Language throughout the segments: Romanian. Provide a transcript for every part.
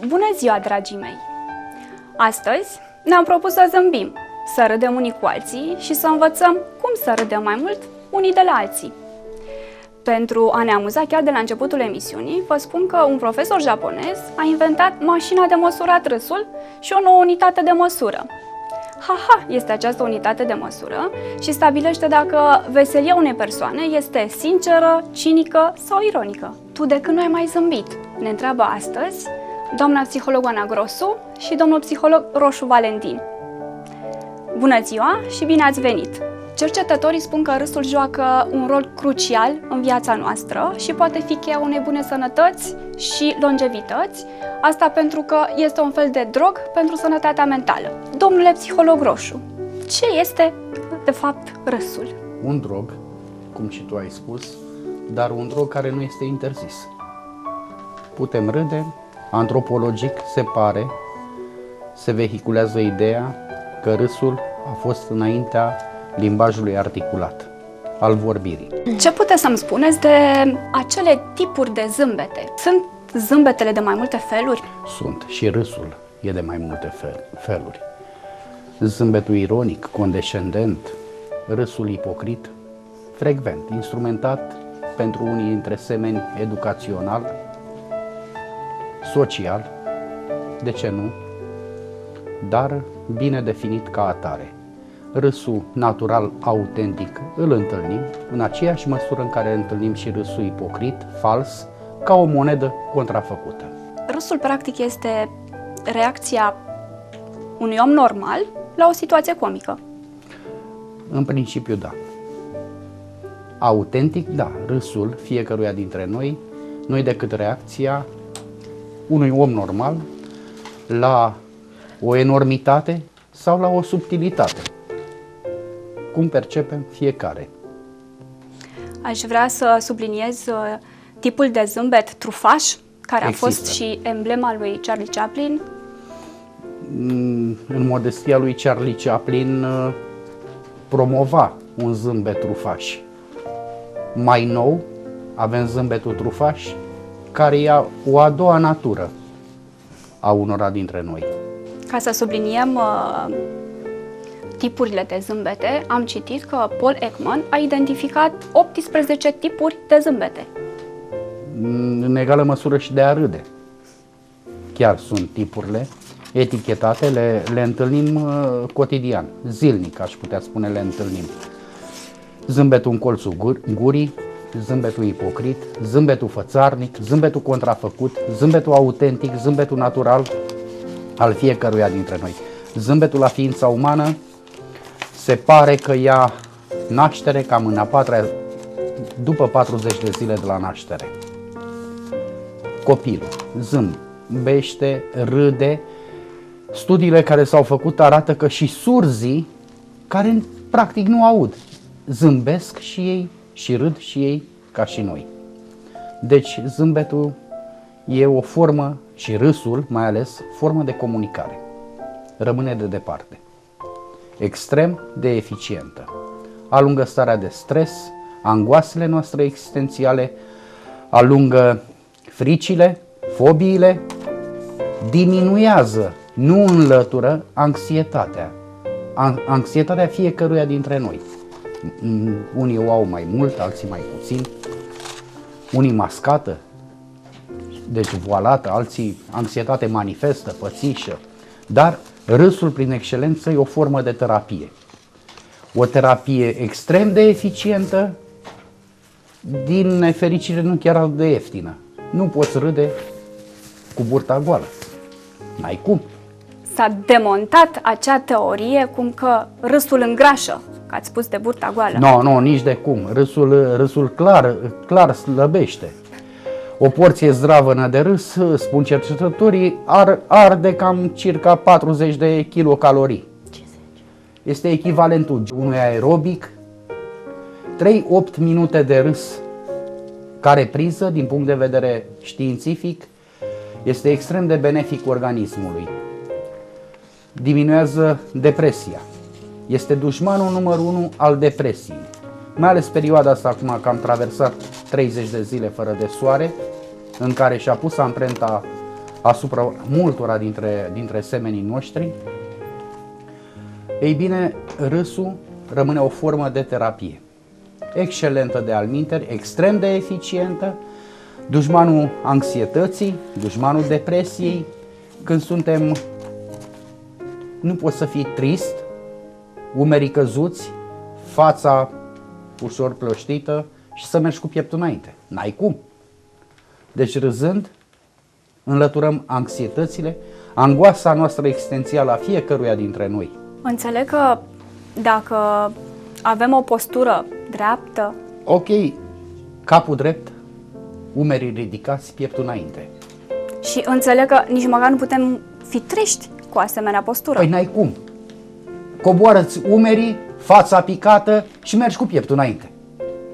Bună ziua, dragii mei! Astăzi ne-am propus să zâmbim, să râdem unii cu alții și să învățăm cum să râdem mai mult unii de la alții. Pentru a ne amuza chiar de la începutul emisiunii, vă spun că un profesor japonez a inventat mașina de măsurat râsul și o nouă unitate de măsură. Ha-ha este această unitate de măsură și stabilește dacă veselia unei persoane este sinceră, cinică sau ironică. Tu de când nu ai mai zâmbit? Ne întreabă astăzi doamna psiholog Ana Grosu și domnul psiholog Roșu Valentin. Bună ziua și bine ați venit! Cercetătorii spun că râsul joacă un rol crucial în viața noastră și poate fi cheia unei bune sănătăți și longevități, asta pentru că este un fel de drog pentru sănătatea mentală. Domnule psiholog Roșu, ce este de fapt râsul? Un drog, cum și tu ai spus, dar un drog care nu este interzis. Putem râde, antropologic se vehiculează ideea că râsul a fost înaintea limbajului articulat, al vorbirii. Ce puteți să-mi spuneți de acele tipuri de zâmbete? Sunt zâmbetele de mai multe feluri? Sunt, și râsul e de mai multe feluri. Zâmbetul ironic, condescendent, râsul ipocrit, frecvent, instrumentat pentru unii dintre semeni educațional, social, de ce nu, dar bine definit ca atare. Râsul natural, autentic, îl întâlnim în aceeași măsură în care întâlnim și râsul ipocrit, fals, ca o monedă contrafăcută. Râsul, practic, este reacția unui om normal la o situație comică. În principiu, da. Autentic, da. Râsul fiecăruia dintre noi nu e decât reacția unui om normal la o enormitate sau la o subtilitate. Cum percepem fiecare. Aș vrea să subliniez tipul de zâmbet trufaș, care a fost și emblema lui Charlie Chaplin. În modestia lui Charlie Chaplin promova un zâmbet trufaș. Mai nou avem zâmbetul trufaș, care e o a doua natură a unora dintre noi. Ca să subliniem tipurile de zâmbete, am citit că Paul Ekman a identificat 18 tipuri de zâmbete. În egală măsură și de a râde. Chiar sunt tipurile etichetate, le întâlnim cotidian, zilnic, aș putea spune, le întâlnim. Zâmbetul în colțul gurii, zâmbetul ipocrit, zâmbetul fățarnic, zâmbetul contrafăcut, zâmbetul autentic, zâmbetul natural al fiecăruia dintre noi. Zâmbetul la ființa umană se pare că ia naștere cam în a patra, după 40 de zile de la naștere. Copilul zâmbește, râde. Studiile care s-au făcut arată că și surzii, care practic nu aud, zâmbesc și ei și râd și ei ca și noi. Deci zâmbetul e o formă, și râsul mai ales, formă de comunicare. Rămâne de departe. Extrem de eficientă. Alungă starea de stres, angoasele noastre existențiale, alungă fricile, fobiile, diminuează, nu înlătură anxietatea. Anxietatea fiecăruia dintre noi. Unii o au mai mult, alții mai puțin. Unii mascată, deci voalată, alții anxietate manifestă, pățișă. Dar râsul, prin excelență, e o formă de terapie. O terapie extrem de eficientă, din nefericire nu chiar de ieftină. Nu poți râde cu burta goală. N-ai cum. S-a demontat acea teorie cum că râsul îngrașă, că ați spus de burta goală. Nu, nici de cum. Râsul clar slăbește. O porție zdravănă de râs, spun cercetătorii, arde cam circa 40 de kilocalorii. Este echivalentul unui aerobic. 3-8 minute de râs ca repriză, din punct de vedere științific, este extrem de benefic organismului. Diminuează depresia. Este dușmanul numărul 1 al depresiei. Mai ales perioada asta, acum că am traversat 30 de zile fără de soare, în care și-a pus amprenta asupra multora dintre semenii noștri, ei bine, râsul rămâne o formă de terapie. Excelentă de alminteri, extrem de eficientă, dușmanul anxietății, dușmanul depresiei, când suntem, nu poți să fii trist, umerii căzuți, fața ușor plăștită și să mergi cu pieptul înainte. N-ai cum. Deci râzând, înlăturăm anxietățile, angoasa noastră existențială a fiecăruia dintre noi. Înțeleg că dacă avem o postură dreaptă, Ok, capul drept, umerii ridicați, pieptul înainte. și înțeleg că nici măcar nu putem fi triști cu asemenea postură. Păi n-ai cum. Coboară-ți umerii, fața picată și mergi cu pieptul înainte.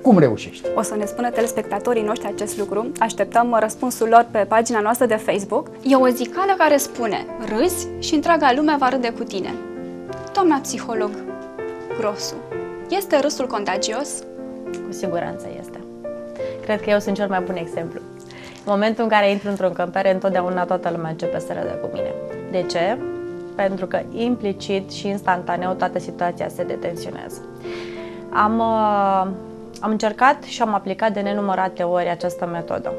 Cum reușești? O să ne spună telespectatorii noștri acest lucru. Așteptăm răspunsul lor pe pagina noastră de Facebook. E o zicală care spune: râzi și întreaga lume va râde cu tine. Doamna psiholog Grosu, este râsul contagios? Cu siguranță este. Cred că eu sunt cel mai bun exemplu. În momentul în care intru într-o încăpere, întotdeauna toată lumea începe să râdă cu mine. De ce? Pentru că implicit și instantaneu toată situația se detensionează. Am încercat și am aplicat de nenumărate ori această metodă.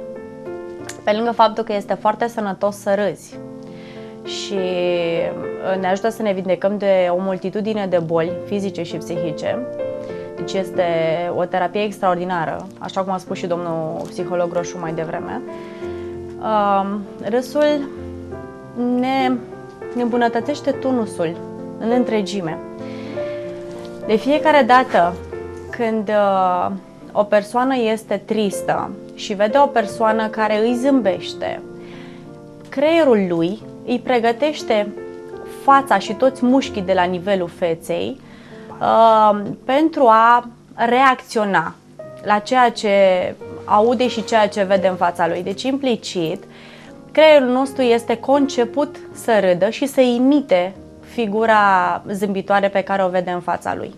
Pe lângă faptul că este foarte sănătos să râzi și ne ajută să ne vindecăm de o multitudine de boli fizice și psihice, deci este o terapie extraordinară, așa cum a spus și domnul psiholog Grosu mai devreme. Râsul ne îmbunătățește tonusul în întregime. De fiecare dată când o persoană este tristă și vede o persoană care îi zâmbește, creierul lui îi pregătește fața și toți mușchii de la nivelul feței pentru a reacționa la ceea ce aude și ceea ce vede în fața lui. Deci, implicit, creierul nostru este conceput să râdă și să imite figura zâmbitoare pe care o vede în fața lui.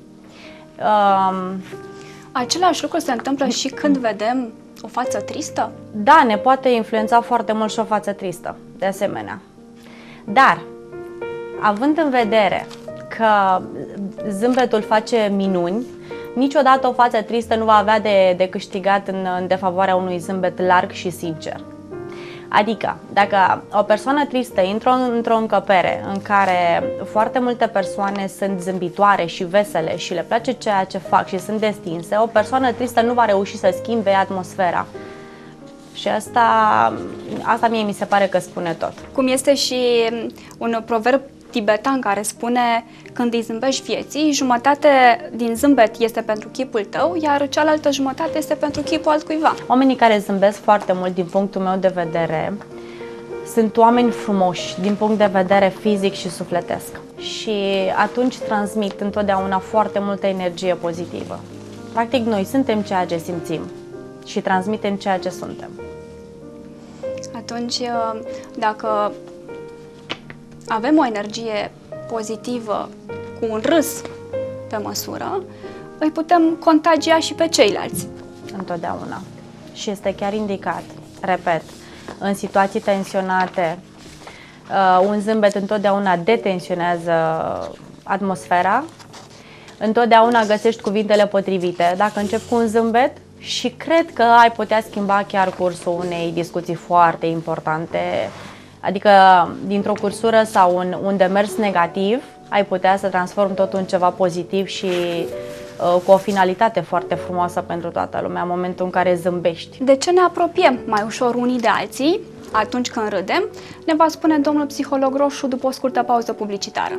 Același lucru se întâmplă și când vedem o față tristă? Da, ne poate influența foarte mult și o față tristă, de asemenea. Dar, având în vedere că zâmbetul face minuni, niciodată o față tristă nu va avea de câștigat în defavoarea unui zâmbet larg și sincer. Adică, dacă o persoană tristă intră într-o încăpere în care foarte multe persoane sunt zâmbitoare și vesele și le place ceea ce fac și sunt destinse, o persoană tristă nu va reuși să schimbe atmosfera. Și asta mie mi se pare că spune tot. Cum este și un proverb tibetan care spune: când îi zâmbești vieții, jumătate din zâmbet este pentru chipul tău, iar cealaltă jumătate este pentru chipul altcuiva. Oamenii care zâmbesc foarte mult, din punctul meu de vedere, sunt oameni frumoși din punct de vedere fizic și sufletesc. Și atunci transmit întotdeauna foarte multă energie pozitivă. Practic, noi suntem ceea ce simțim și transmitem ceea ce suntem. Atunci, dacă avem o energie pozitivă cu un râs pe măsură, îi putem contagia și pe ceilalți. Întotdeauna. Și este chiar indicat, repet, în situații tensionate, un zâmbet întotdeauna detensionează atmosfera, întotdeauna găsești cuvintele potrivite. Dacă începi cu un zâmbet, și cred că ai putea schimba chiar cursul unei discuții foarte importante, adică dintr-o cursură sau un demers negativ, ai putea să transformi totul în ceva pozitiv și cu o finalitate foarte frumoasă pentru toată lumea în momentul în care zâmbești. De ce ne apropiem mai ușor unii de alții atunci când râdem, ne va spune domnul psiholog Grosu după o scurtă pauză publicitară.